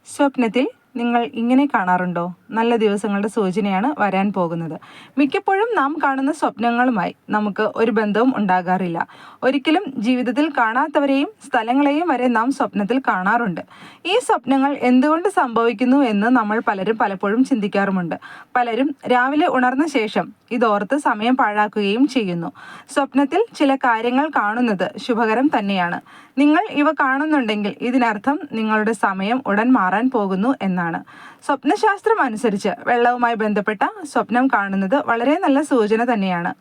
സ്വപ്നത്തിൽ നിങ്ങൾ ഇങ്ങനെ കാണാറുണ്ടോ? നല്ല ദിവസങ്ങളുടെ സൂചനയാണ് വരാൻ പോകുന്നത്. മിക്കപ്പോഴും നാം കാണുന്ന സ്വപ്നങ്ങളുമായി നമുക്ക് ഒരു ബന്ധവും ഉണ്ടാകാറില്ല. ഒരിക്കലും ജീവിതത്തിൽ കാണാത്തവരെയും സ്ഥലങ്ങളെയും വരെ നാം സ്വപ്നത്തിൽ കാണാറുണ്ട്. ഈ സ്വപ്നങ്ങൾ എന്തുകൊണ്ട് സംഭവിക്കുന്നു എന്ന് നമ്മൾ പലരും പലപ്പോഴും ചിന്തിക്കാറുമുണ്ട്. പലരും രാവിലെ ഉണർന്ന ശേഷം ഇതോർത്ത് സമയം പാഴാക്കുകയും ചെയ്യുന്നു. സ്വപ്നത്തിൽ ചില കാര്യങ്ങൾ കാണുന്നത് ശുഭകരം തന്നെയാണ്. നിങ്ങൾ ഇവ കാണുന്നുണ്ടെങ്കിൽ ഇതിനർത്ഥം നിങ്ങളുടെ സമയം ഉടൻ മാറാൻ പോകുന്നു എന്നാണ്. സ്വപ്നശാസ്ത്രം അനുസരിച്ച് വെള്ളവുമായി ബന്ധപ്പെട്ട സ്വപ്നം കാണുന്നത് വളരെ നല്ല സൂചന തന്നെയാണ്.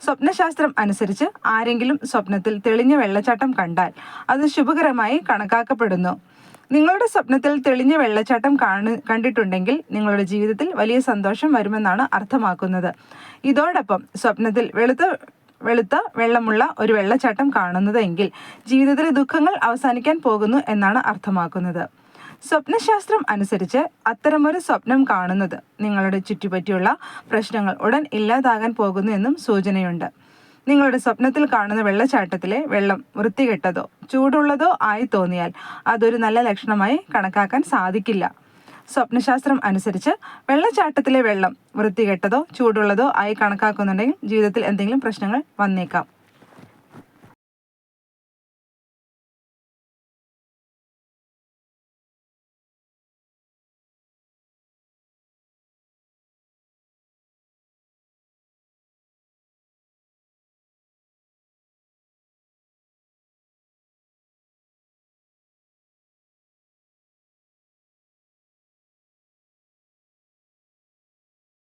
സ്വപ്നശാസ്ത്രം അനുസരിച്ച് ആരെങ്കിലും സ്വപ്നത്തിൽ തെളിഞ്ഞ വെള്ളച്ചാട്ടം കണ്ടാൽ അത് ശുഭകരമായി കണക്കാക്കപ്പെടുന്നു. നിങ്ങളുടെ സ്വപ്നത്തിൽ തെളിഞ്ഞ വെള്ളച്ചാട്ടം കണ്ടിട്ടുണ്ടെങ്കിൽ നിങ്ങളുടെ ജീവിതത്തിൽ വലിയ സന്തോഷം വരുമെന്നാണ് അർത്ഥമാക്കുന്നത്. ഇതോടൊപ്പം സ്വപ്നത്തിൽ വെളുത്ത വെള്ളമുള്ള ഒരു വെള്ളച്ചാട്ടം കാണുന്നതെങ്കിൽ ജീവിതത്തിലെ ദുഃഖങ്ങൾ അവസാനിക്കാൻ പോകുന്നു എന്നാണ് അർത്ഥമാക്കുന്നത്. സ്വപ്നശാസ്ത്രം അനുസരിച്ച് അത്തരമൊരു സ്വപ്നം കാണുന്നത് നിങ്ങളുടെ ചുറ്റിപ്പറ്റിയുള്ള പ്രശ്നങ്ങൾ ഉടൻ ഇല്ലാതാകാൻ പോകുന്നു എന്നും സൂചനയുണ്ട്. നിങ്ങളുടെ സ്വപ്നത്തിൽ കാണുന്ന വെള്ളച്ചാട്ടത്തിലെ വെള്ളം വൃത്തികെട്ടതോ ചൂടുള്ളതോ ആയി തോന്നിയാൽ അതൊരു നല്ല ലക്ഷണമായി കണക്കാക്കാൻ സാധിക്കില്ല. സ്വപ്നശാസ്ത്രം അനുസരിച്ച് വെള്ളച്ചാട്ടത്തിലെ വെള്ളം വൃത്തികെട്ടതോ ചൂടുള്ളതോ ആയി കണക്കാക്കുന്നുണ്ടെങ്കിൽ ജീവിതത്തിൽ എന്തെങ്കിലും പ്രശ്നങ്ങൾ വന്നേക്കാം.